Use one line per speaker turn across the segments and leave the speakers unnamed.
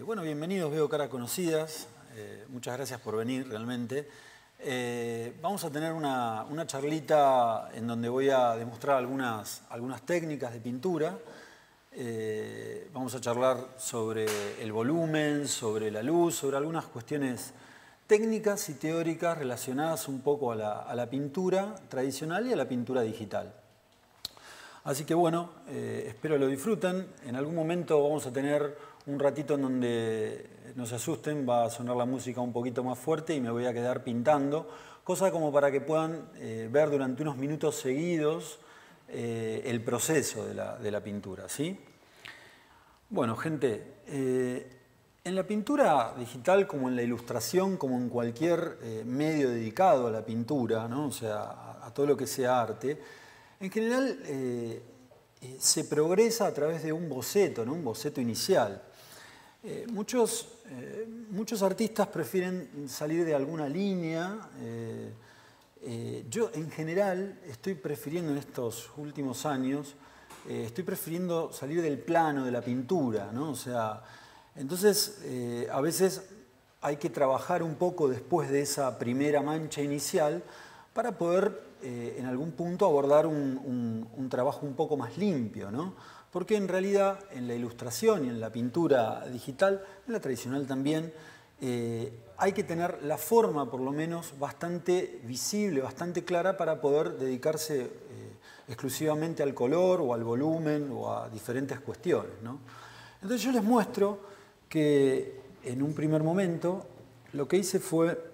Bueno, bienvenidos, veo caras conocidas. Muchas gracias por venir, realmente. Vamos a tener una charlita en donde voy a demostrar algunas técnicas de pintura. Vamos a charlar sobre el volumen, sobre la luz, sobre algunas cuestiones técnicas y teóricas relacionadas un poco a la pintura tradicional y a la pintura digital. Así que bueno, espero lo disfruten. En algún momento vamos a tener un ratito en donde no se asusten, va a sonar la música un poquito más fuerte y me voy a quedar pintando, cosa como para que puedan ver durante unos minutos seguidos el proceso de la pintura, ¿sí? Bueno, gente, en la pintura digital, como en la ilustración, como en cualquier medio dedicado a la pintura, ¿no? O sea, a todo lo que sea arte, en general se progresa a través de un boceto, ¿no? Un boceto inicial. Muchos artistas prefieren salir de alguna línea. Yo en general estoy prefiriendo en estos últimos años, estoy prefiriendo salir del plano de la pintura, ¿no? O sea, entonces a veces hay que trabajar un poco después de esa primera mancha inicial para poder en algún punto abordar un trabajo un poco más limpio, ¿no? Porque en realidad en la ilustración y en la pintura digital, en la tradicional también, hay que tener la forma por lo menos bastante visible, bastante clara para poder dedicarse exclusivamente al color o al volumen o a diferentes cuestiones, ¿no? Entonces yo les muestro que en un primer momento lo que hice fue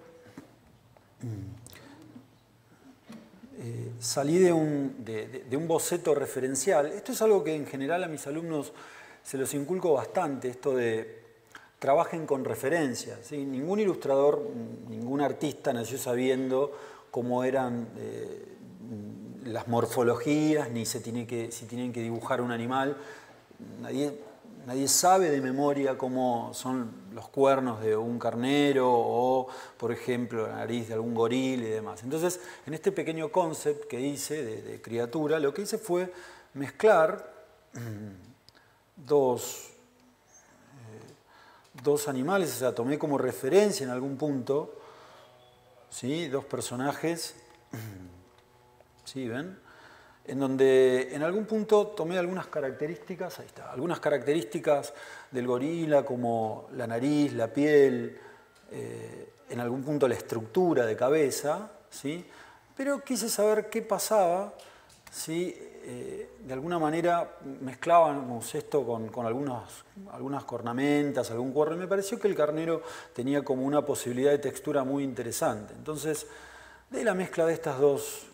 salí de un boceto referencial. Esto es algo que en general a mis alumnos se los inculco bastante, esto de trabajen con referencias, ¿sí? Ningún ilustrador, ningún artista nació sabiendo cómo eran las morfologías, ni si tienen que dibujar un animal. Nadie sabe de memoria cómo son los cuernos de un carnero o, por ejemplo, la nariz de algún gorila y demás. Entonces, en este pequeño concept que hice de criatura, lo que hice fue mezclar dos animales, o sea, tomé como referencia en algún punto, ¿sí? Dos personajes, ¿sí? ¿Ven? En donde en algún punto tomé algunas características, ahí está, algunas características del gorila como la nariz, la piel, en algún punto la estructura de cabeza, ¿sí? Pero quise saber qué pasaba si de alguna manera mezclábamos esto con algunas cornamentas, algún cuerno, y me pareció que el carnero tenía como una posibilidad de textura muy interesante. Entonces, de la mezcla de estas dos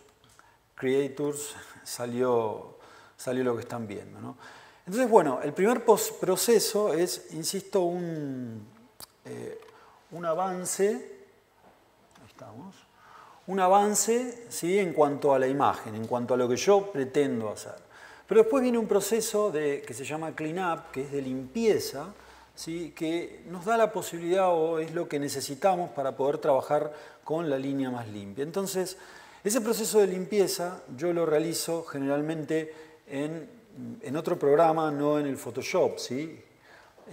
creatures salió lo que están viendo, ¿no? Entonces, bueno, el primer proceso es, insisto, un avance, ahí estamos, un avance, ¿sí? En cuanto a la imagen, en cuanto a lo que yo pretendo hacer. Pero después viene un proceso que se llama clean up, que es de limpieza, ¿sí? Que nos da la posibilidad o es lo que necesitamos para poder trabajar con la línea más limpia. Entonces, ese proceso de limpieza yo lo realizo generalmente en otro programa, no en el Photoshop, ¿sí?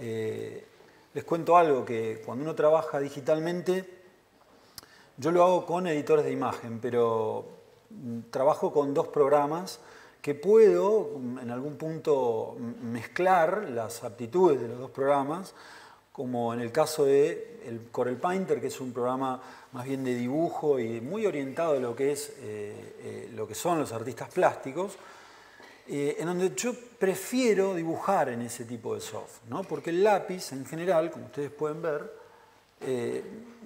Les cuento algo, que cuando uno trabaja digitalmente, yo lo hago con editores de imagen, pero trabajo con dos programas que puedo en algún punto mezclar las aptitudes de los dos programas, como en el caso del Corel Painter, que es un programa más bien de dibujo y muy orientado a lo que es lo que son los artistas plásticos, en donde yo prefiero dibujar en ese tipo de soft, ¿no? Porque el lápiz en general, como ustedes pueden ver,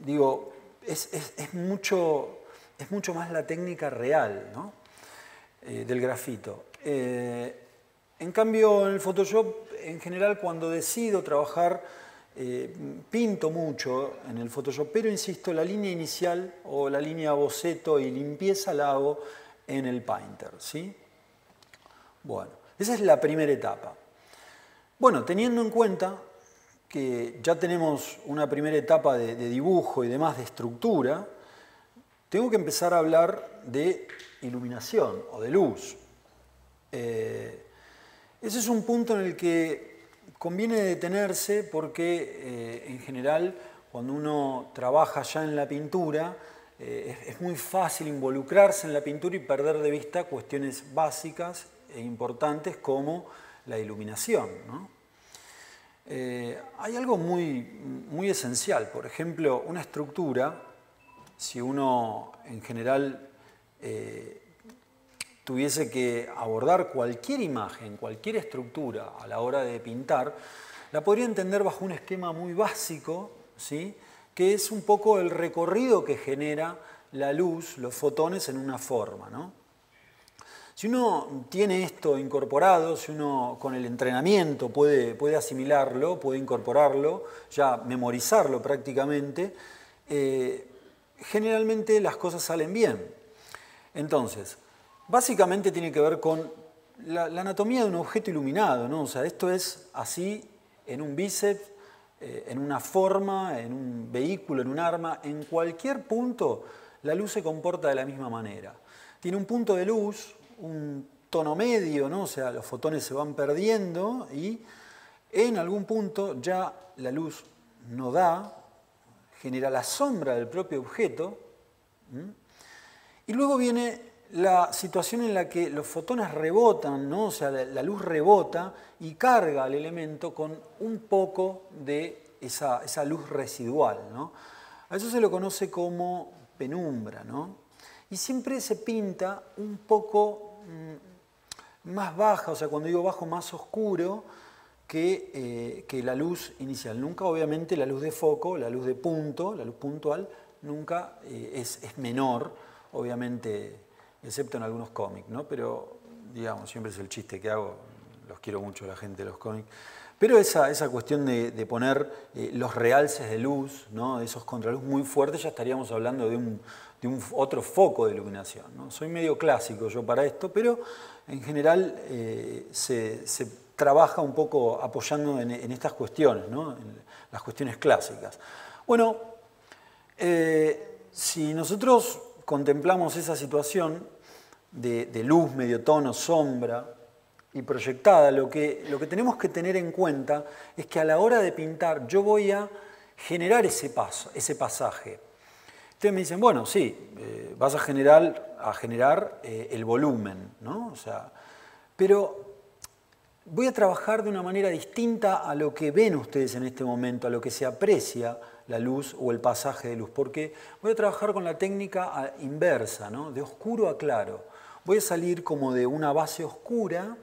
digo, es mucho más la técnica real, ¿no? Del grafito. En cambio, en el Photoshop, en general, cuando decido trabajar, pinto mucho en el Photoshop, pero insisto, la línea inicial o la línea boceto y limpieza la hago en el Painter, ¿sí? Bueno, esa es la primera etapa. Bueno, teniendo en cuenta que ya tenemos una primera etapa de dibujo y demás de estructura, tengo que empezar a hablar de iluminación o de luz. Ese es un punto en el que conviene detenerse porque en general cuando uno trabaja ya en la pintura es muy fácil involucrarse en la pintura y perder de vista cuestiones básicas e importantes como la iluminación, ¿no? Hay algo muy esencial, por ejemplo, una estructura, si uno en general tuviese que abordar cualquier imagen, cualquier estructura a la hora de pintar, la podría entender bajo un esquema muy básico, ¿sí? Que es un poco el recorrido que genera la luz, los fotones en una forma, ¿no? Si uno tiene esto incorporado, si uno con el entrenamiento puede asimilarlo, puede incorporarlo, ya memorizarlo prácticamente, generalmente las cosas salen bien. Entonces, básicamente tiene que ver con la anatomía de un objeto iluminado, ¿no? O sea, esto es así en un bíceps, en una forma, en un vehículo, en un arma, en cualquier punto la luz se comporta de la misma manera. Tiene un punto de luz, un tono medio, ¿no? O sea, los fotones se van perdiendo y en algún punto ya la luz no da, genera la sombra del propio objeto, y luego viene la situación en la que los fotones rebotan, ¿no? O sea, la luz rebota y carga al elemento con un poco de esa luz residual, ¿no? A eso se lo conoce como penumbra, ¿no? Y siempre se pinta un poco más baja, o sea, cuando digo bajo, más oscuro que la luz inicial. Nunca, obviamente, la luz de foco, la luz de punto, la luz puntual, nunca es menor, obviamente, excepto en algunos cómics, ¿no? Pero, digamos, siempre es el chiste que hago, los quiero mucho a la gente de los cómics. Pero esa cuestión de poner los realces de luz, ¿no? Esos contraluz muy fuertes, ya estaríamos hablando de un otro foco de iluminación, ¿no? Soy medio clásico yo para esto, pero en general se trabaja un poco apoyando en estas cuestiones, ¿no? En las cuestiones clásicas. Bueno, si nosotros contemplamos esa situación de luz, medio tono, sombra y proyectada, lo que tenemos que tener en cuenta es que a la hora de pintar yo voy a generar ese pasaje. Ustedes me dicen, bueno, sí, vas a generar el volumen, ¿no? O sea, pero voy a trabajar de una manera distinta a lo que ven ustedes en este momento, a lo que se aprecia la luz o el pasaje de luz, porque voy a trabajar con la técnica inversa, ¿no? De oscuro a claro. Voy a salir como de una base oscura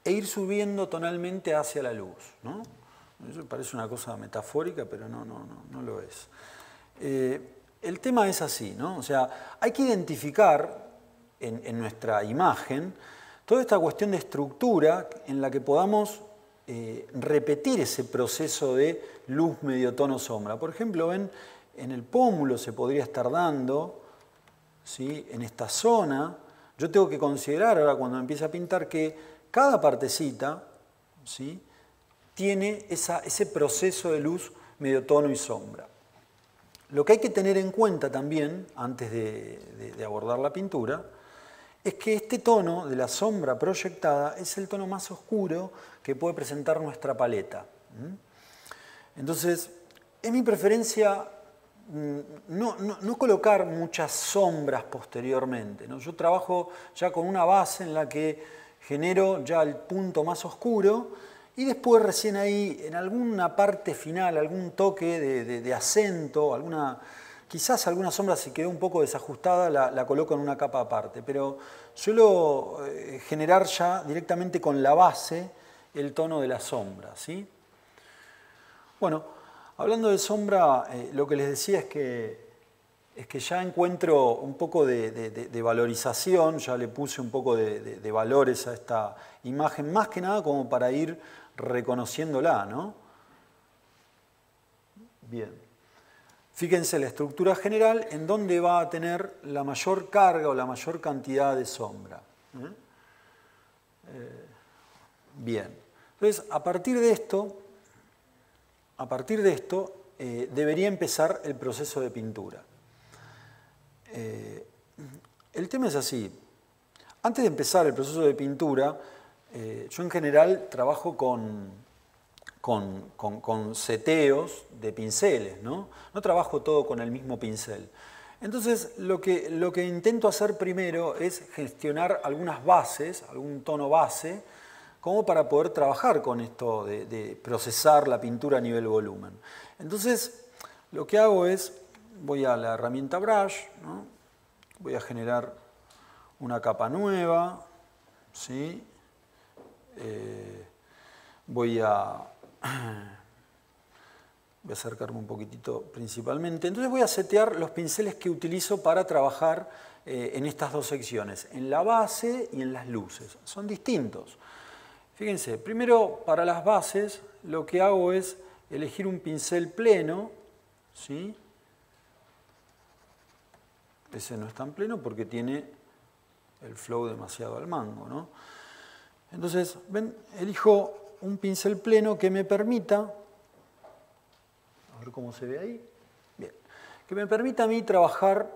e ir subiendo tonalmente hacia la luz, ¿no? Eso parece una cosa metafórica, pero no lo es. El tema es así, ¿no? O sea, hay que identificar en nuestra imagen toda esta cuestión de estructura en la que podamos repetir ese proceso de luz, medio tono, sombra. Por ejemplo, ven, en el pómulo se podría estar dando, ¿sí? En esta zona. Yo tengo que considerar ahora cuando empiece a pintar que cada partecita, ¿sí? Tiene ese proceso de luz, medio tono y sombra. Lo que hay que tener en cuenta también, antes de abordar la pintura, es que este tono de la sombra proyectada es el tono más oscuro que puede presentar nuestra paleta. Entonces, es mi preferencia no colocar muchas sombras posteriormente, ¿no? Yo trabajo ya con una base en la que genero ya el punto más oscuro y después recién ahí, en alguna parte final, algún toque de acento, quizás alguna sombra se quedó un poco desajustada, la coloco en una capa aparte, pero suelo generar ya directamente con la base el tono de la sombra, ¿sí? Bueno, hablando de sombra, lo que les decía es que ya encuentro un poco de valorización, ya le puse un poco de valores a esta imagen, más que nada como para ir reconociéndola, ¿no? Bien. Fíjense la estructura general en donde va a tener la mayor carga o la mayor cantidad de sombra. Bien. Entonces, a partir de esto, debería empezar el proceso de pintura. El tema es así. Antes de empezar el proceso de pintura, yo en general trabajo con con seteos de pinceles, ¿no? No trabajo todo con el mismo pincel. Entonces, lo que intento hacer primero es gestionar algunas bases, algún tono base, como para poder trabajar con esto de procesar la pintura a nivel volumen. Entonces, lo que hago es, voy a la herramienta Brush, ¿no? Voy a generar una capa nueva, ¿sí? Voy a acercarme un poquitito principalmente. Entonces voy a setear los pinceles que utilizo para trabajar en estas dos secciones, en la base y en las luces. Son distintos. Fíjense, primero para las bases lo que hago es elegir un pincel pleno, ¿sí? Ese no es tan pleno porque tiene el flow demasiado al mango, ¿no? Entonces, ven, elijo un pincel pleno que me permita, a ver cómo se ve ahí, bien, que me permita a mí trabajar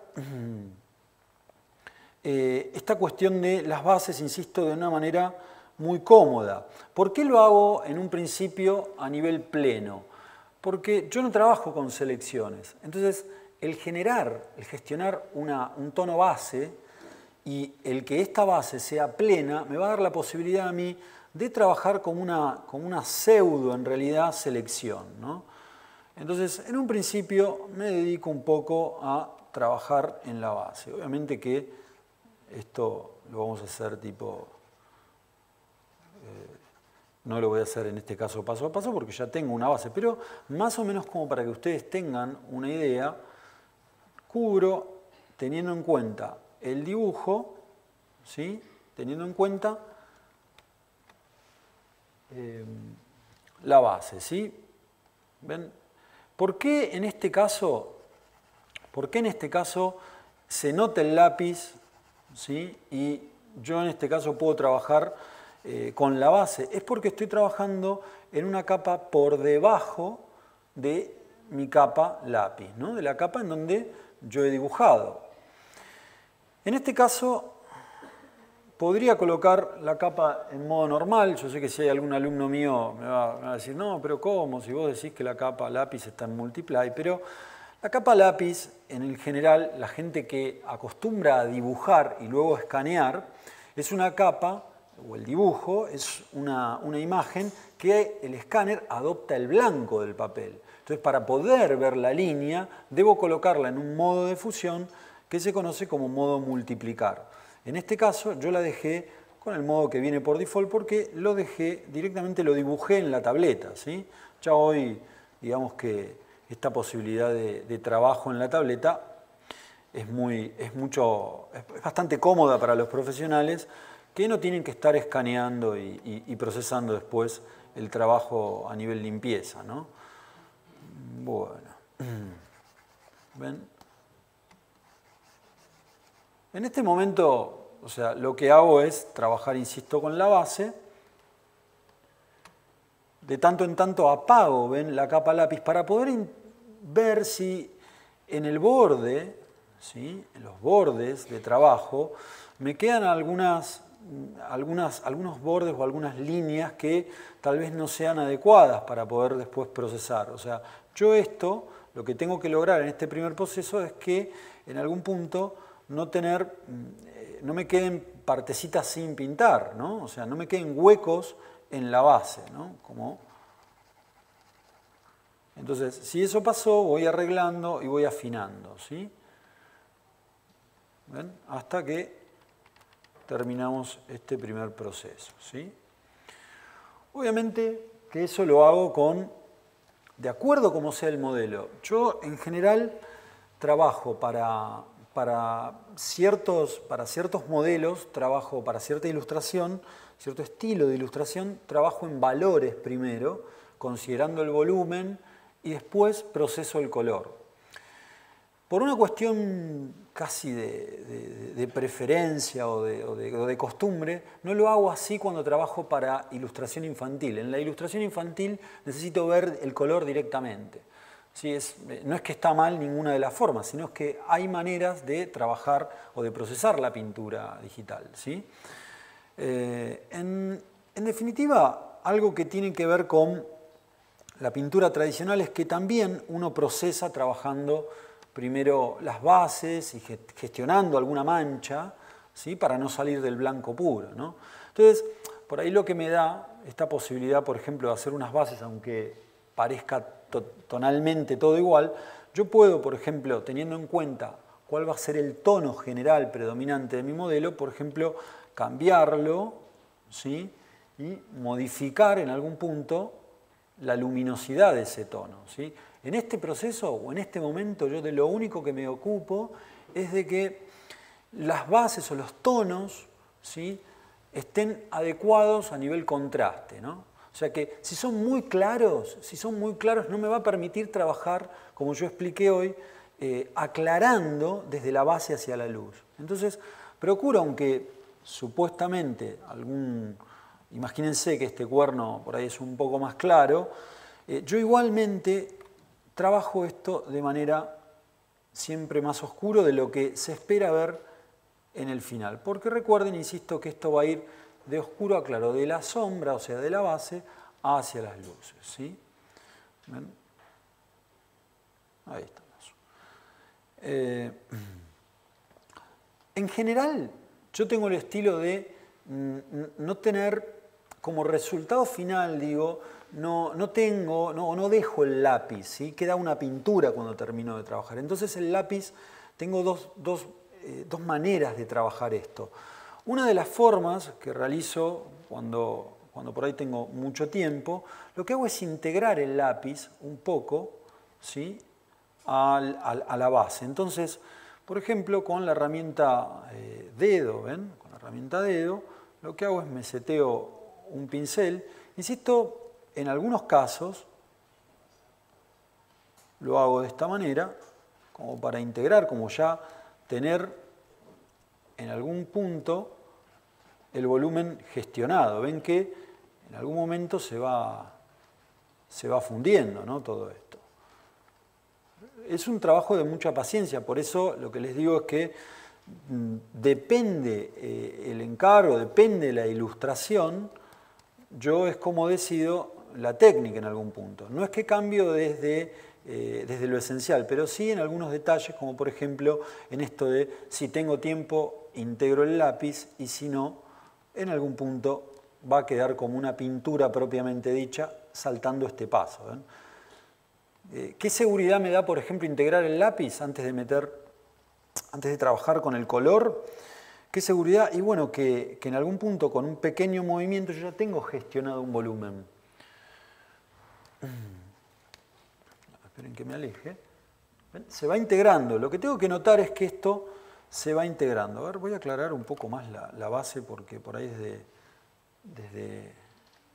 esta cuestión de las bases, insisto, de una manera muy cómoda. ¿Por qué lo hago en un principio a nivel pleno? Porque yo no trabajo con selecciones. Entonces, el gestionar un tono base y el que esta base sea plena, me va a dar la posibilidad a mí de trabajar con una pseudo, en realidad, selección, ¿no? Entonces, en un principio me dedico un poco a trabajar en la base. Obviamente que esto lo vamos a hacer tipo... no lo voy a hacer en este caso paso a paso porque ya tengo una base, pero más o menos como para que ustedes tengan una idea, cubro teniendo en cuenta el dibujo, ¿sí? Teniendo en cuenta la base, ¿sí? ¿Ven? ¿Por qué en este caso se nota el lápiz, ¿sí? Y yo en este caso puedo trabajar con la base? Es porque estoy trabajando en una capa por debajo de mi capa lápiz, ¿no? De la capa en donde yo he dibujado. En este caso podría colocar la capa en modo normal. Yo sé que si hay algún alumno mío me va a decir, no, pero ¿cómo? Si vos decís que la capa lápiz está en multiply. Pero la capa lápiz, en el general, la gente que acostumbra a dibujar y luego escanear, es una capa, o el dibujo, es una imagen que el escáner adopta el blanco del papel. Entonces, para poder ver la línea, debo colocarla en un modo de fusión que se conoce como modo multiplicar. En este caso, yo la dejé con el modo que viene por default porque lo dejé, directamente lo dibujé en la tableta, ¿sí? Ya hoy, digamos que esta posibilidad de trabajo en la tableta es bastante cómoda para los profesionales que no tienen que estar escaneando y procesando después el trabajo a nivel limpieza, ¿no? Bueno, ¿ven? En este momento, o sea, lo que hago es trabajar, insisto, con la base. De tanto en tanto apago, ¿ven? La capa lápiz para poder ver si en el borde, ¿sí? En los bordes de trabajo, me quedan algunos bordes o algunas líneas que tal vez no sean adecuadas para poder después procesar. O sea, yo esto, lo que tengo que lograr en este primer proceso es que en algún punto no me queden partecitas sin pintar, ¿no? O sea, no me queden huecos en la base, ¿no? Entonces, si eso pasó, voy arreglando y voy afinando, ¿sí? ¿Ven? Hasta que terminamos este primer proceso, ¿sí? Obviamente que eso lo hago de acuerdo a cómo sea el modelo. Yo, en general, trabajo para ciertos modelos, trabajo para cierta ilustración, cierto estilo de ilustración, trabajo en valores primero, considerando el volumen, y después proceso el color. Por una cuestión casi de preferencia o de costumbre, no lo hago así cuando trabajo para ilustración infantil. En la ilustración infantil necesito ver el color directamente. Sí, no es que está mal ninguna de las formas, sino que hay maneras de trabajar o de procesar la pintura digital, ¿sí? En definitiva, algo que tiene que ver con la pintura tradicional es que también uno procesa trabajando primero las bases y gestionando alguna mancha, ¿sí? Para no salir del blanco puro, ¿no? Entonces, por ahí lo que me da esta posibilidad, por ejemplo, de hacer unas bases, aunque parezca tonalmente todo igual, yo puedo, por ejemplo, teniendo en cuenta cuál va a ser el tono general predominante de mi modelo, por ejemplo, cambiarlo, ¿sí? Y modificar en algún punto la luminosidad de ese tono, ¿sí? En este proceso o en este momento yo de lo único que me ocupo es de que las bases o los tonos, ¿sí? Estén adecuados a nivel contraste, ¿no? O sea que si son muy claros no me va a permitir trabajar, como yo expliqué hoy, aclarando desde la base hacia la luz. Entonces, procuro, aunque supuestamente imagínense que este cuerno por ahí es un poco más claro, yo igualmente trabajo esto de manera siempre más oscuro de lo que se espera ver en el final. Porque recuerden, insisto, que esto va a ir de oscuro a claro, de la sombra, o sea, de la base, hacia las luces, ¿sí? ¿Ven? Ahí estamos. En general, yo tengo el estilo de no tener como resultado final, digo, no dejo el lápiz, ¿sí? Queda una pintura cuando termino de trabajar. Entonces el lápiz, tengo dos maneras de trabajar esto. Una de las formas que realizo cuando por ahí tengo mucho tiempo, lo que hago es integrar el lápiz un poco, ¿sí? a la base. Entonces, por ejemplo, con la herramienta dedo, ¿ven? Con la herramienta dedo, lo que hago es me seteo un pincel. Insisto, en algunos casos lo hago de esta manera, como para integrar, como ya tener en algún punto el volumen gestionado. Ven que en algún momento se va fundiendo, ¿no? Todo esto. Es un trabajo de mucha paciencia, por eso lo que les digo es que depende el encargo, depende la ilustración, yo es como decido la técnica en algún punto. No es que cambio desde lo esencial, pero sí en algunos detalles, como por ejemplo en esto de si tengo tiempo integro el lápiz y si no, en algún punto va a quedar como una pintura propiamente dicha saltando este paso, ¿ven? ¿Qué seguridad me da, por ejemplo, integrar el lápiz antes de trabajar con el color? ¿Qué seguridad? Y bueno, que en algún punto con un pequeño movimiento yo ya tengo gestionado un volumen. Esperen que me aleje. ¿Ven? Se va integrando. Lo que tengo que notar es que esto se va integrando. A ver, voy a aclarar un poco más la base porque por ahí desde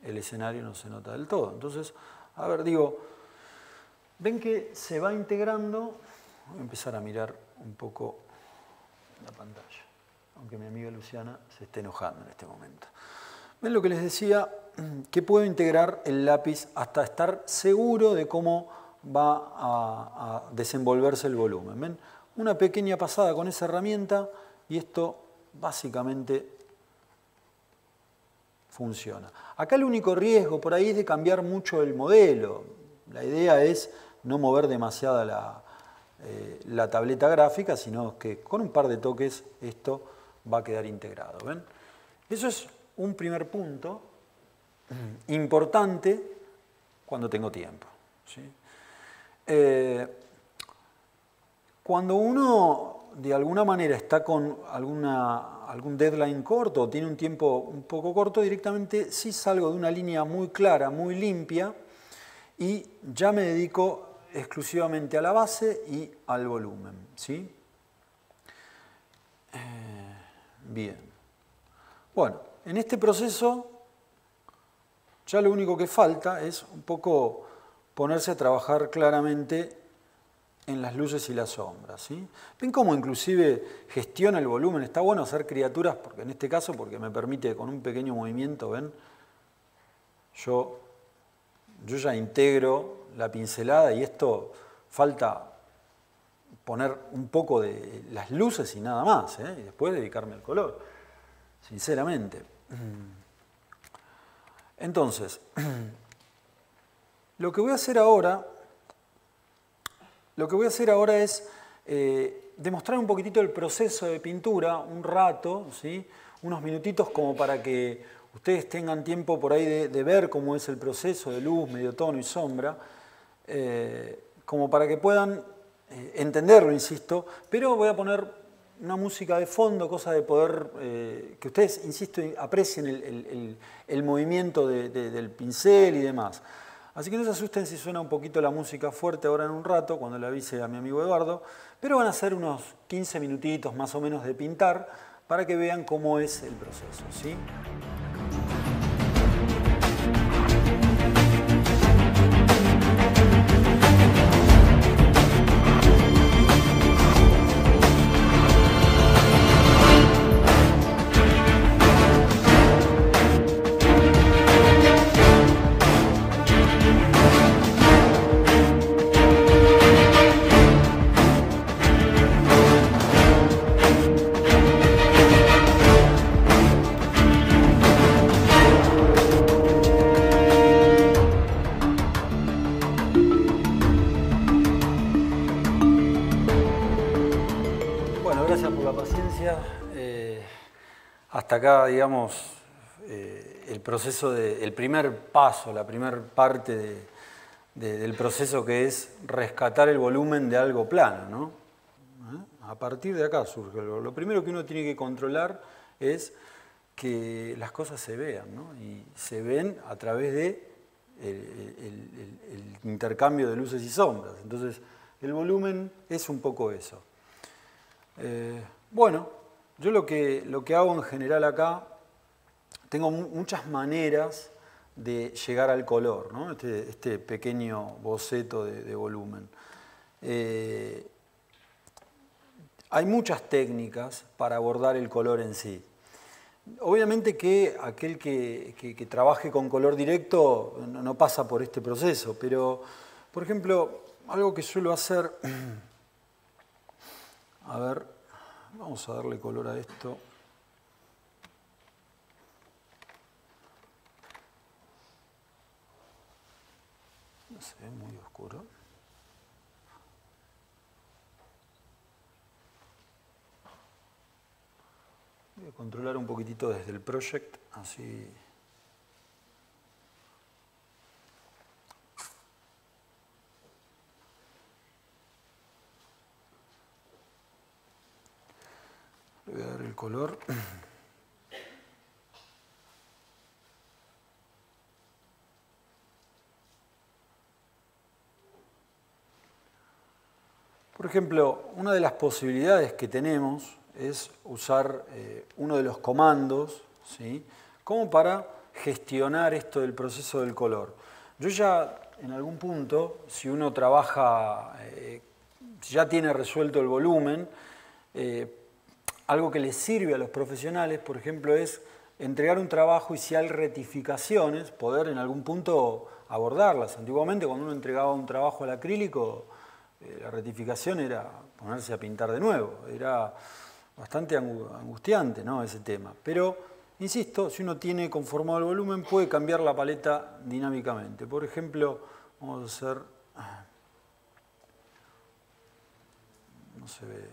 el escenario no se nota del todo. Entonces, a ver, digo, ven que se va integrando. Voy a empezar a mirar un poco la pantalla, aunque mi amiga Luciana se esté enojando en este momento. ¿Ven lo que les decía? Que puedo integrar el lápiz hasta estar seguro de cómo va a desenvolverse el volumen. ¿Ven? Una pequeña pasada con esa herramienta y esto básicamente funciona. Acá el único riesgo por ahí es de cambiar mucho el modelo. La idea es no mover demasiada la tableta gráfica, sino que con un par de toques esto va a quedar integrado. ¿Ven? Eso es un primer punto importante cuando tengo tiempo, ¿sí? Cuando uno de alguna manera está con algún deadline corto o tiene un tiempo un poco corto, directamente sí salgo de una línea muy clara, muy limpia y ya me dedico exclusivamente a la base y al volumen, ¿sí? Bien. Bueno, en este proceso ya lo único que falta es un poco ponerse a trabajar claramente en las luces y las sombras, ¿sí? Ven cómo inclusive gestiona el volumen. Está bueno hacer criaturas, porque en este caso, porque me permite con un pequeño movimiento, ¿ven? Yo ya integro la pincelada y esto falta poner un poco de las luces y nada más, ¿eh? Y después dedicarme al color, sinceramente. Entonces, Lo que voy a hacer ahora, es demostrar un poquitito el proceso de pintura, un rato, ¿sí? Unos minutitos como para que ustedes tengan tiempo por ahí de ver cómo es el proceso de luz, medio tono y sombra, como para que puedan entenderlo, insisto, pero voy a poner una música de fondo, cosa de poder que ustedes, insisto, aprecien el movimiento del pincel y demás. Así que no se asusten si suena un poquito la música fuerte ahora en un rato, cuando le avise a mi amigo Eduardo, pero van a ser unos 15 minutitos más o menos de pintar para que vean cómo es el proceso, ¿sí? Gracias por la paciencia. Hasta acá, digamos, el proceso, el primer paso, la primera parte del proceso, que es rescatar el volumen de algo plano, ¿no? A partir de acá surge lo primero que uno tiene que controlar es que las cosas se vean, ¿no? Y se ven a través de el intercambio de luces y sombras. Entonces, el volumen es un poco eso. Bueno, yo lo que hago en general acá, tengo muchas maneras de llegar al color, ¿no? Este pequeño boceto de volumen. Hay muchas técnicas para abordar el color en sí. Obviamente que aquel que trabaje con color directo no pasa por este proceso, pero, por ejemplo, algo que suelo hacer... A ver, vamos a darle color a esto. No se ve muy oscuro. Voy a controlar un poquitito desde el project, así... Le voy a dar el color. Por ejemplo, una de las posibilidades que tenemos es usar uno de los comandos, ¿sí? Como para gestionar esto del proceso del color. Yo ya en algún punto, si uno trabaja, si ya tiene resuelto el volumen, algo que les sirve a los profesionales, por ejemplo, es entregar un trabajo y si hay rectificaciones, poder en algún punto abordarlas. Antiguamente, cuando uno entregaba un trabajo al acrílico, la rectificación era ponerse a pintar de nuevo. Era bastante angustiante, ¿no?, ese tema. Pero, insisto, si uno tiene conformado el volumen, puede cambiar la paleta dinámicamente. Por ejemplo, vamos a hacer... No se ve...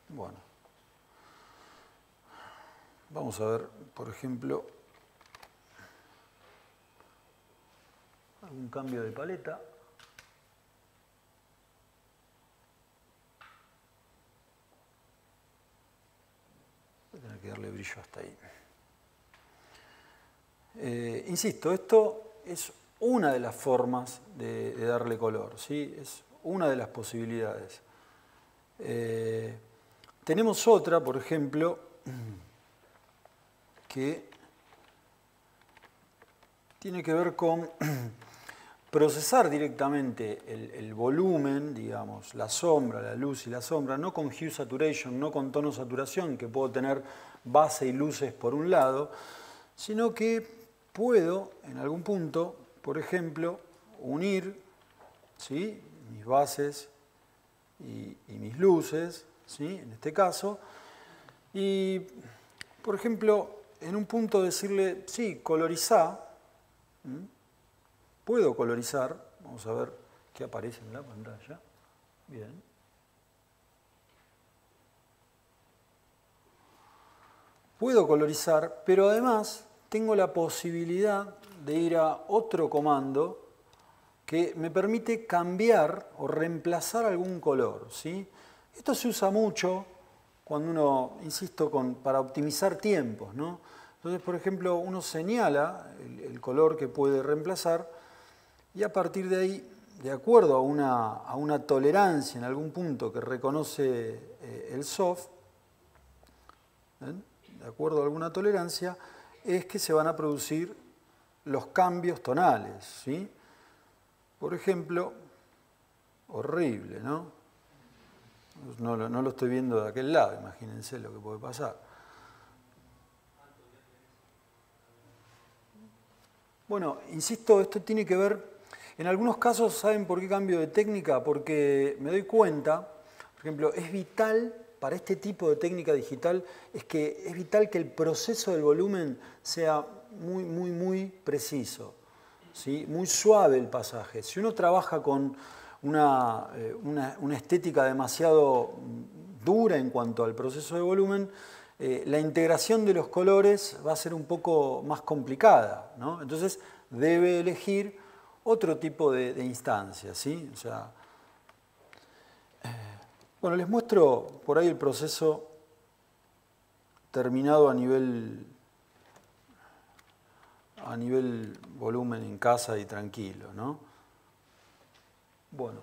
Bueno, vamos a ver, por ejemplo, algún cambio de paleta. Voy a tener que darle brillo hasta ahí. Insisto, esto es una de las formas de darle color, ¿sí? Es una de las posibilidades. Tenemos otra, por ejemplo, que tiene que ver con procesar directamente el volumen, digamos, la sombra, la luz y la sombra, no con hue saturation, no con tono saturación, que puedo tener base y luces por un lado, sino que puedo, en algún punto, por ejemplo, unir, ¿sí?, mis bases y mis luces, ¿sí?, en este caso, Y, por ejemplo, en un punto decirle, sí, colorizá, puedo colorizar, vamos a ver qué aparece en la pantalla. Bien. Puedo colorizar, pero además tengo la posibilidad de ir a otro comando que me permite cambiar o reemplazar algún color, ¿sí? Esto se usa mucho cuando uno, insisto, para optimizar tiempos, ¿no? Entonces, por ejemplo, uno señala el color que puede reemplazar y a partir de ahí, de acuerdo a una tolerancia en algún punto que reconoce el soft, ¿ven? De acuerdo a alguna tolerancia, es que se van a producir los cambios tonales, ¿sí? Por ejemplo, horrible, ¿no? No lo estoy viendo de aquel lado, imagínense lo que puede pasar. Bueno, insisto, esto tiene que ver, en algunos casos, ¿saben por qué cambio de técnica? Porque me doy cuenta, por ejemplo, es vital para este tipo de técnica digital, es vital que el proceso del volumen sea muy preciso, ¿sí? Muy suave el pasaje. Si uno trabaja con una estética demasiado dura en cuanto al proceso de volumen, la integración de los colores va a ser un poco más complicada, ¿no? Entonces debe elegir otro tipo de instancias, ¿sí? O sea, bueno, les muestro por ahí el proceso terminado a nivel volumen en casa y tranquilo, ¿no? Bueno.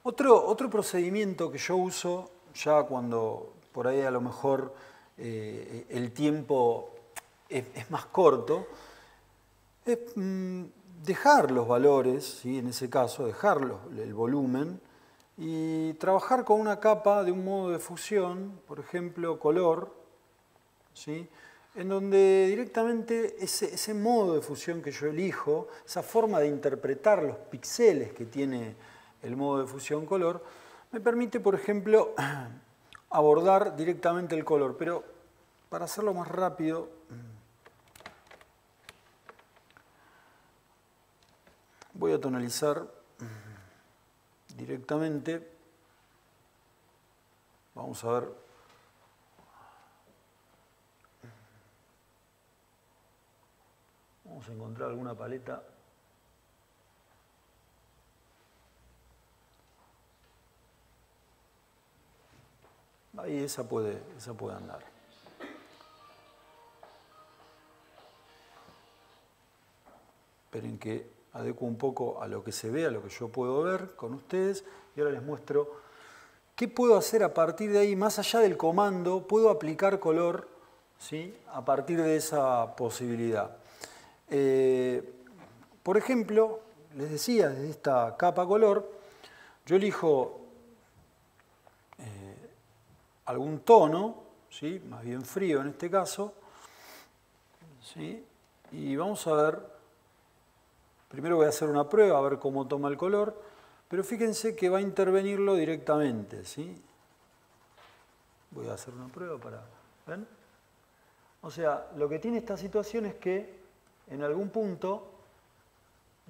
Otro procedimiento que yo uso ya cuando por ahí a lo mejor el tiempo es más corto, es dejar los valores, ¿sí? En ese caso, dejar el volumen y trabajar con una capa de un modo de fusión, por ejemplo, color, ¿sí? En donde directamente ese modo de fusión que yo elijo, esa forma de interpretar los píxeles que tiene el modo de fusión color, me permite, por ejemplo, abordar directamente el color. Pero para hacerlo más rápido, voy a tonalizar directamente. Vamos a ver. Vamos a encontrar alguna paleta. Ahí esa puede andar. Esperen que adecuo un poco a lo que se ve, a lo que yo puedo ver con ustedes. Y ahora les muestro qué puedo hacer a partir de ahí. Más allá del comando, puedo aplicar color, ¿sí? A partir de esa posibilidad. Por ejemplo, les decía, desde esta capa color, yo elijo algún tono, ¿sí? Más bien frío en este caso, ¿sí? Y vamos a ver, primero voy a hacer una prueba a ver cómo toma el color, pero fíjense que va a intervenirlo directamente, ¿sí? Voy a hacer una prueba para... ¿ven? O sea, lo que tiene esta situación es que en algún punto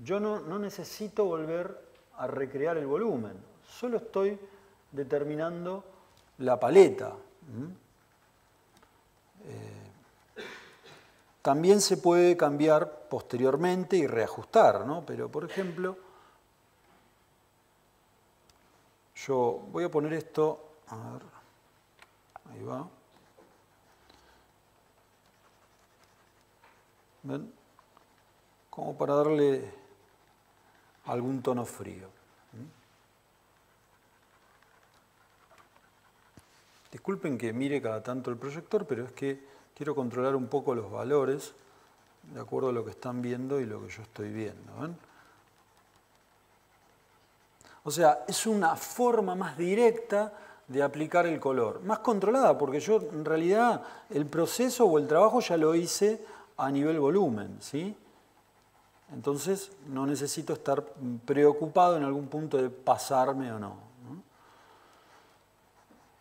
yo no necesito volver a recrear el volumen, solo estoy determinando la paleta. También se puede cambiar posteriormente y reajustar, ¿no? Pero, por ejemplo, yo voy a poner esto, a ver, ahí va. ¿Ven? Como para darle algún tono frío. Disculpen que mire cada tanto el proyector, pero es que quiero controlar un poco los valores de acuerdo a lo que están viendo y lo que yo estoy viendo. ¿Ven? O sea, es una forma más directa de aplicar el color, más controlada, porque yo en realidad el proceso o el trabajo ya lo hice a nivel volumen, ¿sí? Entonces no necesito estar preocupado en algún punto de pasarme o no.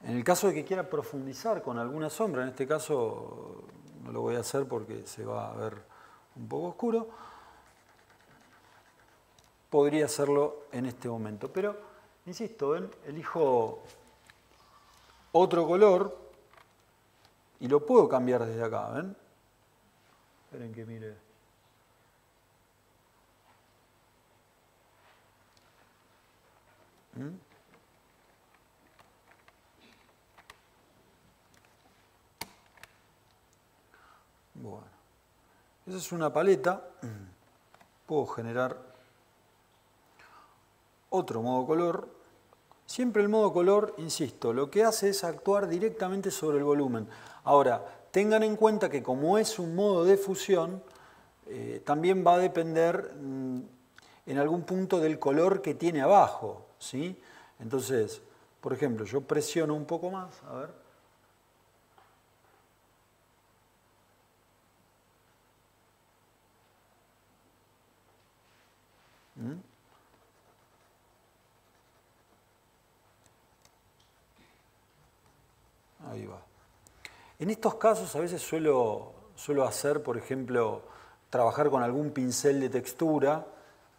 En el caso de que quiera profundizar con alguna sombra, en este caso no lo voy a hacer porque se va a ver un poco oscuro, podría hacerlo en este momento. Pero, insisto, ¿ven? Elijo otro color y lo puedo cambiar desde acá, ¿ven? Esperen que mire. Bueno, esa es una paleta. Puedo generar otro modo color. Siempre el modo color, insisto, lo que hace es actuar directamente sobre el volumen. Ahora, tengan en cuenta que como es un modo de fusión, también va a depender en algún punto del color que tiene abajo, ¿sí? Entonces, por ejemplo, yo presiono un poco más, a ver. Ahí va. En estos casos a veces suelo hacer, por ejemplo, trabajar con algún pincel de textura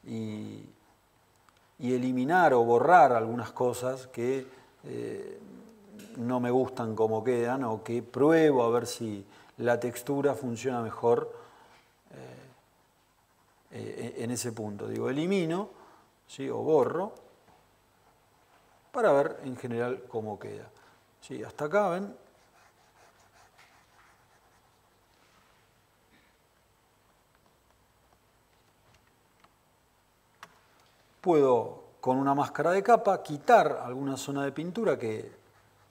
y eliminar o borrar algunas cosas que no me gustan como quedan o que pruebo a ver si la textura funciona mejor en ese punto. Digo, elimino, ¿sí? O borro para ver en general cómo queda. Sí, hasta acá, ¿ven? Puedo, con una máscara de capa, quitar alguna zona de pintura que,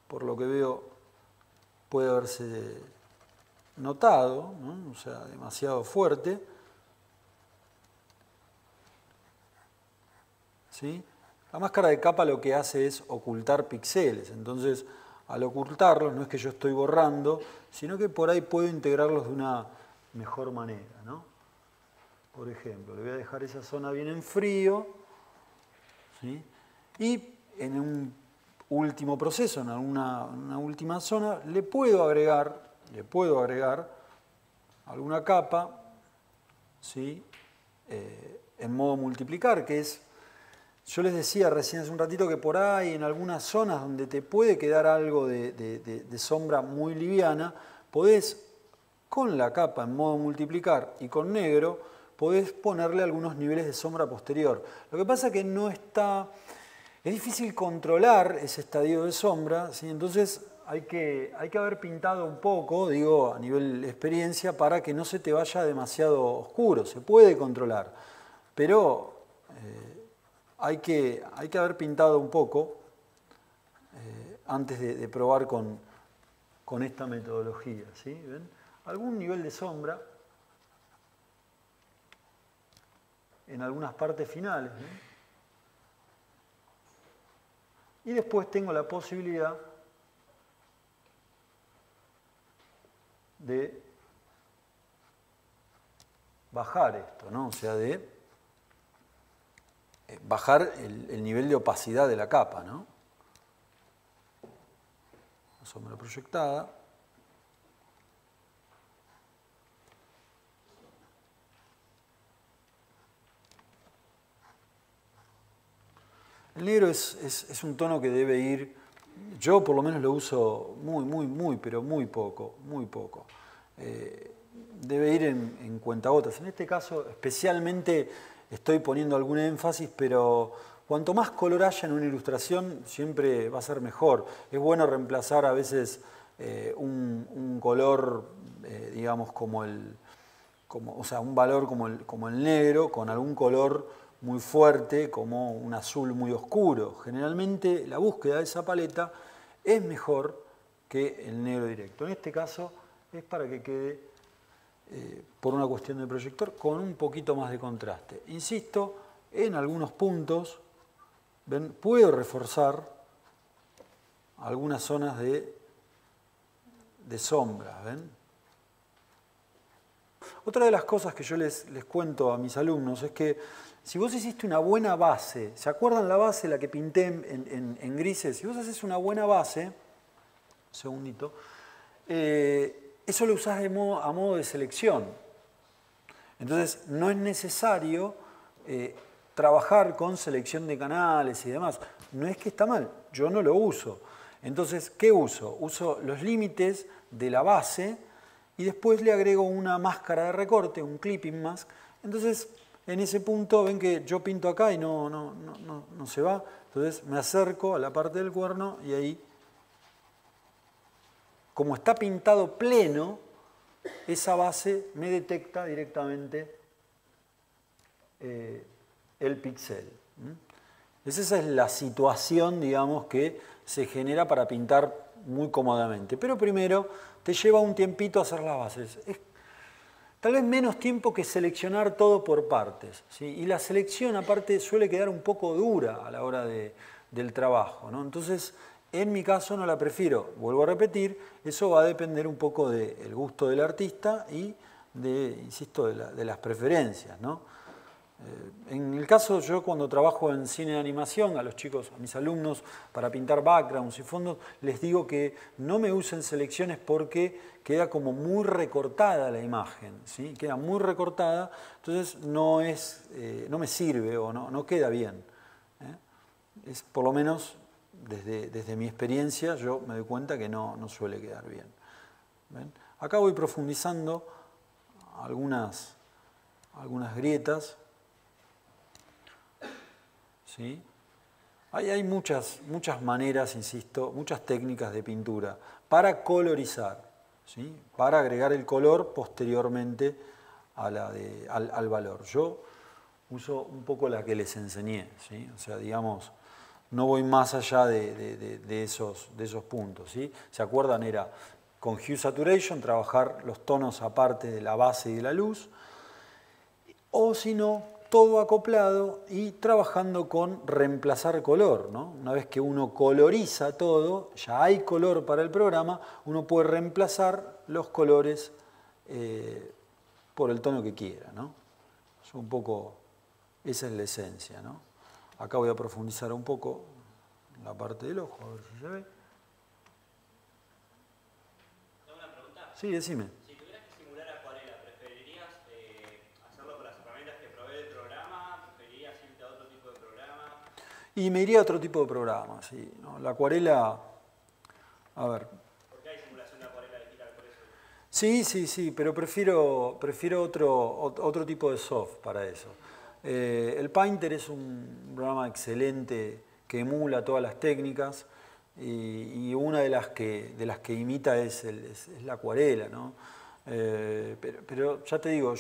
por lo que veo, puede haberse notado, ¿no? O sea, demasiado fuerte. ¿Sí? La máscara de capa lo que hace es ocultar píxeles, entonces al ocultarlos no es que yo estoy borrando, sino que por ahí puedo integrarlos de una mejor manera, ¿no? Por ejemplo, le voy a dejar esa zona bien en frío, ¿sí? Y en un último proceso, en una última zona, le puedo agregar alguna capa, ¿sí? En modo multiplicar, que es... Yo les decía recién hace un ratito que por ahí en algunas zonas donde te puede quedar algo de sombra muy liviana, podés, con la capa en modo multiplicar y con negro, podés ponerle algunos niveles de sombra posterior. Lo que pasa es que no está... Es difícil controlar ese estadio de sombra, ¿sí? Entonces hay que haber pintado un poco, digo, a nivel de experiencia, para que no se te vaya demasiado oscuro. Se puede controlar, pero... Hay que haber pintado un poco antes de probar con esta metodología, ¿sí? ¿Ven? Algún nivel de sombra en algunas partes finales, ¿ven? Y después tengo la posibilidad de bajar esto, ¿no? O sea, de bajar el nivel de opacidad de la capa, ¿no? La sombra proyectada. El negro es un tono que debe ir, yo por lo menos lo uso pero muy poco. Debe ir en cuentagotas. En este caso, especialmente, estoy poniendo algún énfasis, pero cuanto más color haya en una ilustración, siempre va a ser mejor. Es bueno reemplazar a veces un color, digamos, o sea, un valor como el negro, con algún color muy fuerte, como un azul muy oscuro. Generalmente la búsqueda de esa paleta es mejor que el negro directo. En este caso es para que quede, por una cuestión de proyector, con un poquito más de contraste. Insisto, en algunos puntos, ¿ven? Puedo reforzar algunas zonas de sombra, ¿ven? Otra de las cosas que yo les cuento a mis alumnos es que si vos hiciste una buena base, ¿se acuerdan la base, la que pinté en grises? Si vos haces una buena base, segundito. Eso lo usás a modo de selección. Entonces, no es necesario trabajar con selección de canales y demás. No es que está mal, yo no lo uso. Entonces, ¿qué uso? Uso los límites de la base y después le agrego una máscara de recorte, un clipping mask. Entonces, en ese punto, ven que yo pinto acá y no se va. Entonces, me acerco a la parte del cuerno y ahí, como está pintado pleno, esa base me detecta directamente el píxel. Esa es la situación, digamos, que se genera para pintar muy cómodamente. Pero primero te lleva un tiempito hacer las bases. Es tal vez menos tiempo que seleccionar todo por partes, ¿sí? Y la selección, aparte, suele quedar un poco dura a la hora del trabajo, ¿no? Entonces, en mi caso no la prefiero. Vuelvo a repetir, eso va a depender un poco del gusto del artista y, insisto, de las preferencias, ¿no? En el caso, yo cuando trabajo en cine de animación, a los chicos, a mis alumnos, para pintar backgrounds y fondos, les digo que no me usen selecciones porque queda como muy recortada la imagen, ¿sí? Queda muy recortada, entonces no me sirve o no queda bien. Es, por lo menos, desde mi experiencia, yo me doy cuenta que no suele quedar bien. ¿Ven? Acá voy profundizando algunas grietas. ¿Sí? Hay muchas maneras, insisto, muchas técnicas de pintura para colorizar, ¿sí? Para agregar el color posteriormente al valor. Yo uso un poco la que les enseñé, ¿sí? O sea, digamos, no voy más allá de esos puntos, ¿sí? ¿Se acuerdan? Era con Hue Saturation trabajar los tonos aparte de la base y de la luz, o si no, todo acoplado y trabajando con reemplazar color, ¿no? Una vez que uno coloriza todo, ya hay color para el programa, uno puede reemplazar los colores por el tono que quiera, ¿no? Es un poco, esa es la esencia, ¿no? Acá voy a profundizar un poco en la parte del ojo, a ver si se ve.
¿Tengo una pregunta?
Sí, decime.
Si tuvieras que simular acuarela, ¿preferirías hacerlo con las herramientas que provee el programa? ¿Preferirías irte a otro tipo de programa?
Y me iría a otro tipo de programa, sí, ¿no? La acuarela, a ver.
¿Por qué hay simulación de acuarela digital por eso?
Sí, pero prefiero otro tipo de soft para eso. El Painter es un programa excelente que emula todas las técnicas y una de las que imita es la acuarela, ¿no? Pero ya te digo,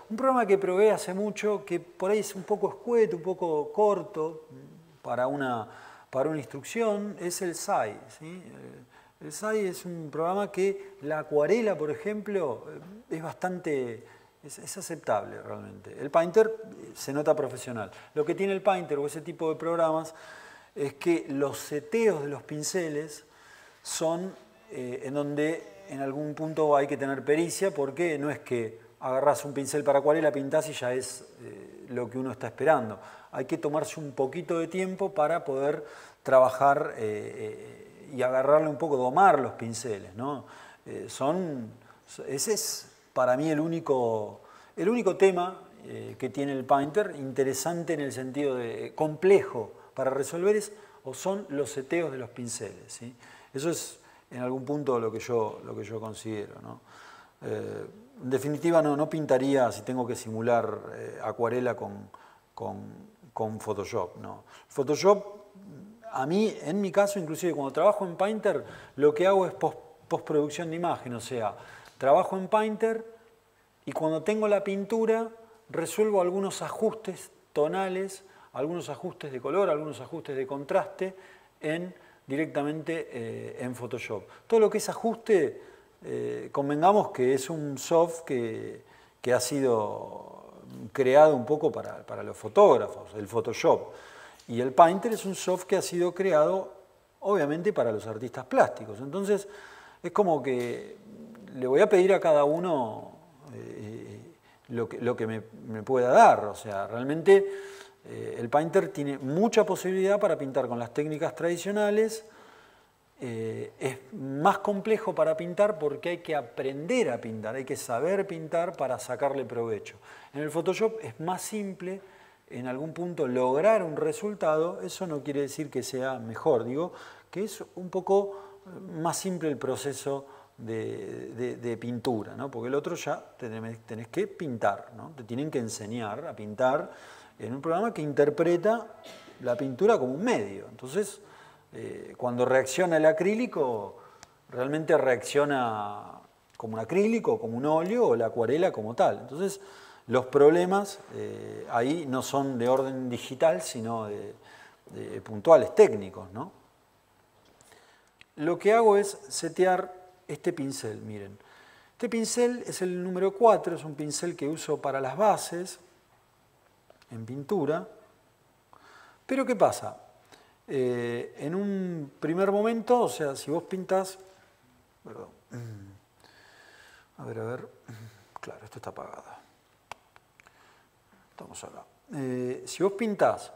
un programa que probé hace mucho, que por ahí es un poco escueto, un poco corto para una instrucción, es el SAI, ¿sí? El SAI es un programa que la acuarela, por ejemplo, es bastante, es aceptable realmente. El Painter se nota profesional. Lo que tiene el Painter o ese tipo de programas es que los seteos de los pinceles son en donde en algún punto hay que tener pericia, porque no es que agarrás un pincel para acuarela, pintás y ya es lo que uno está esperando. Hay que tomarse un poquito de tiempo para poder trabajar y agarrarle un poco, domar los pinceles, ¿no? Ese es para mí el único tema que tiene el Painter, interesante en el sentido de complejo para resolver, son los seteos de los pinceles, ¿sí? Eso es en algún punto lo que yo considero, ¿no? En definitiva no pintaría, si tengo que simular acuarela con Photoshop, ¿no? Photoshop, a mí, en mi caso, inclusive cuando trabajo en Painter, lo que hago es postproducción de imagen, o sea, trabajo en Painter y cuando tengo la pintura resuelvo algunos ajustes tonales, algunos ajustes de color, algunos ajustes de contraste directamente en Photoshop. Todo lo que es ajuste, convengamos que es un soft que ha sido creado un poco para los fotógrafos, el Photoshop. Y el Painter es un soft que ha sido creado, obviamente, para los artistas plásticos. Entonces, es como que le voy a pedir a cada uno lo que me pueda dar. O sea, realmente el Painter tiene mucha posibilidad para pintar con las técnicas tradicionales. Es más complejo para pintar porque hay que aprender a pintar, hay que saber pintar para sacarle provecho. En el Photoshop es más simple en algún punto lograr un resultado, eso no quiere decir que sea mejor, digo que es un poco más simple el proceso de pintura, ¿no? Porque el otro ya tenés que pintar, ¿no? Te tienen que enseñar a pintar en un programa que interpreta la pintura como un medio. Entonces, cuando reacciona el acrílico, realmente reacciona como un acrílico, como un óleo o la acuarela como tal. Entonces, los problemas ahí no son de orden digital, sino de puntuales técnicos, ¿no? Lo que hago es setear este pincel, miren. Este pincel es el número 4, es un pincel que uso para las bases en pintura. Pero ¿qué pasa? En un primer momento, o sea, si vos pintás, perdón, a ver, claro, esto está apagado. Estamos acá. Si vos pintás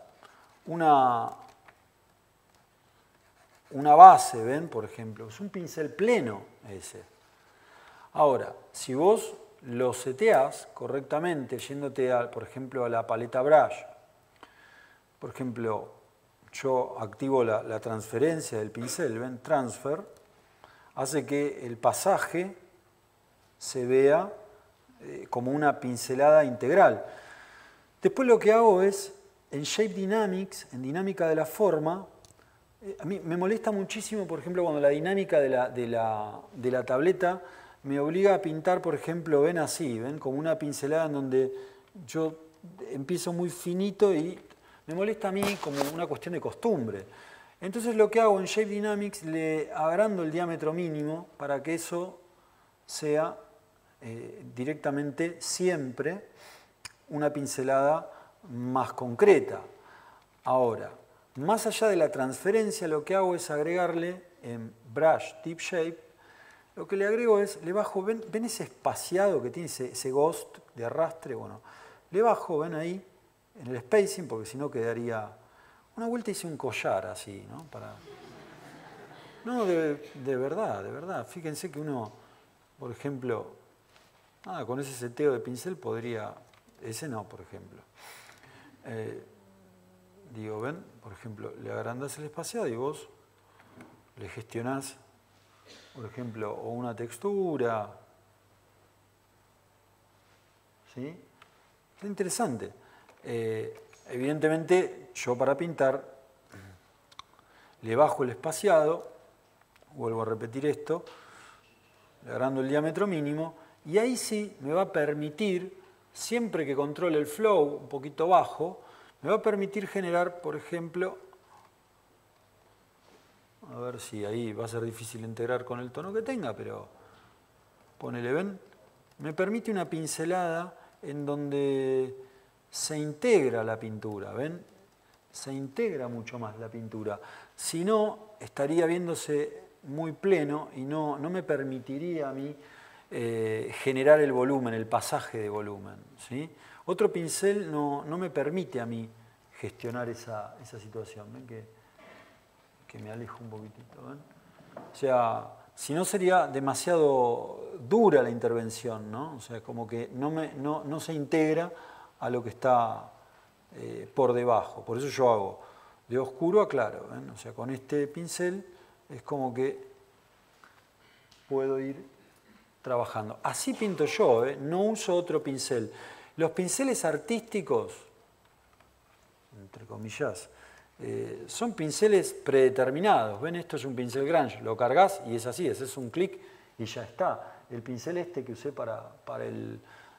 una base, ¿ven? Por ejemplo, es un pincel pleno ese. Ahora, si vos lo seteás correctamente, yéndote, por ejemplo, a la paleta brush, por ejemplo, yo activo la transferencia del pincel, ¿ven? Transfer, hace que el pasaje se vea como una pincelada integral. Después lo que hago es, en Shape Dynamics, en dinámica de la forma, a mí me molesta muchísimo, por ejemplo, cuando la dinámica de la tableta me obliga a pintar, por ejemplo, ven así, ven como una pincelada en donde yo empiezo muy finito y me molesta a mí como una cuestión de costumbre. Entonces lo que hago en Shape Dynamics, le agrando el diámetro mínimo para que eso sea directamente siempre una pincelada más concreta. Ahora, más allá de la transferencia, lo que hago es agregarle en Brush Tip Shape, lo que le agrego es, le bajo, ven ese espaciado que tiene ese ghost de arrastre, bueno, le bajo, ven ahí, en el spacing, porque si no quedaría, una vuelta hice un collar así, ¿no? No, de verdad, fíjense que uno, por ejemplo, con ese seteo de pincel podría, ese no, por ejemplo. Digo, ven, por ejemplo, le agrandás el espaciado y vos le gestionás, por ejemplo, o una textura. ¿Sí? Es interesante. Evidentemente, yo para pintar le bajo el espaciado, vuelvo a repetir esto, le agrando el diámetro mínimo, y ahí sí me va a permitir, siempre que controle el flow un poquito bajo, me va a permitir generar, por ejemplo, a ver si ahí va a ser difícil integrar con el tono que tenga, pero ponele, ven, me permite una pincelada en donde se integra la pintura, ¿ven? Se integra mucho más la pintura. Si no, estaría viéndose muy pleno y no me permitiría a mí generar el volumen, el pasaje de volumen, ¿sí? Otro pincel no me permite a mí gestionar esa situación. ¿Ven que me alejo un poquitito? ¿Ven? O sea, si no sería demasiado dura la intervención, ¿no? O sea, como que no se integra a lo que está por debajo. Por eso yo hago de oscuro a claro. ¿Ven? O sea, con este pincel es como que puedo ir trabajando. Así pinto yo, no uso otro pincel. Los pinceles artísticos, entre comillas, son pinceles predeterminados. ¿Ven? Esto es un pincel Grange, lo cargas y es así, haces un clic y ya está. El pincel este que usé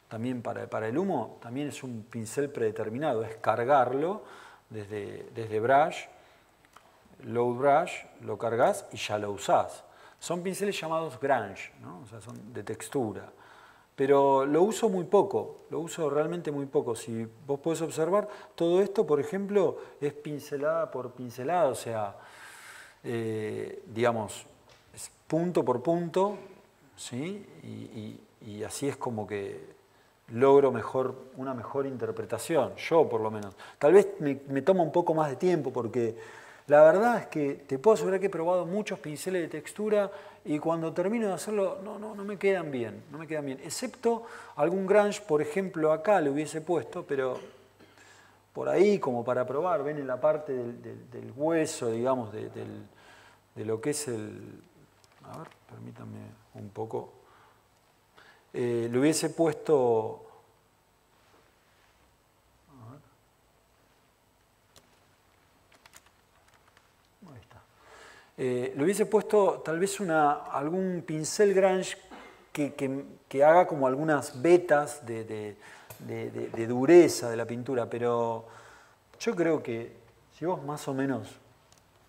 también para el humo, también es un pincel predeterminado, es cargarlo desde Brush, Load Brush, lo cargas y ya lo usás. Son pinceles llamados Grange, ¿no? O sea, son de textura. Pero lo uso muy poco, lo uso realmente muy poco. Si vos podés observar, todo esto, por ejemplo, es pincelada por pincelada, o sea, digamos, es punto por punto, ¿sí? Y así es como que logro una mejor interpretación, yo por lo menos. Tal vez me toma un poco más de tiempo porque La verdad es que te puedo asegurar que he probado muchos pinceles de textura y cuando termino de hacerlo no me quedan bien, no me quedan bien. Excepto algún grunge, por ejemplo, acá le hubiese puesto, pero por ahí como para probar, ven en la parte del hueso, digamos, de lo que es el... A ver, permítanme un poco. Le hubiese puesto... A ver. Ahí está. Le hubiese puesto tal vez algún pincel grunge que haga como algunas vetas de dureza de la pintura, pero yo creo que si vos más o menos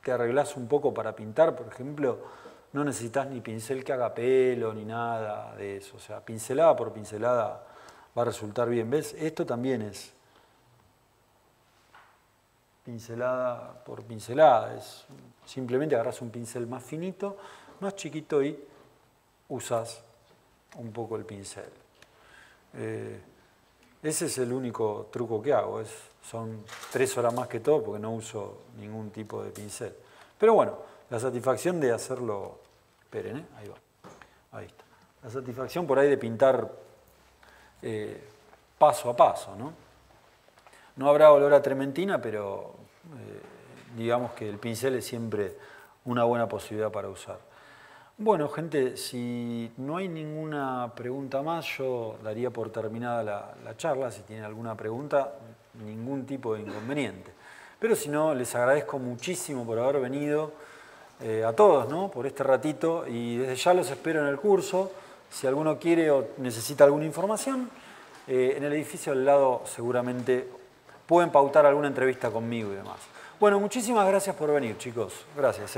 te arreglás un poco para pintar, por ejemplo, no necesitas ni pincel que haga pelo ni nada de eso. O sea, pincelada por pincelada va a resultar bien. ¿Ves? Esto también es pincelada por pincelada. Es simplemente agarras un pincel más finito, más chiquito y usas un poco el pincel. Ese es el único truco que hago. Son 3 horas más que todo porque no uso ningún tipo de pincel. Pero bueno, la satisfacción de hacerlo... Esperen, ahí va. Ahí está. La satisfacción por ahí de pintar paso a paso, ¿no? No habrá olor a trementina, pero digamos que el pincel es siempre una buena posibilidad para usar. Bueno, gente, si no hay ninguna pregunta más, yo daría por terminada la charla. Si tienen alguna pregunta, ningún tipo de inconveniente. Pero si no, les agradezco muchísimo por haber venido, a todos, ¿no? Por este ratito, y desde ya los espero en el curso. Si alguno quiere o necesita alguna información, en el edificio al lado seguramente pueden pautar alguna entrevista conmigo y demás. Bueno, muchísimas gracias por venir, chicos. Gracias,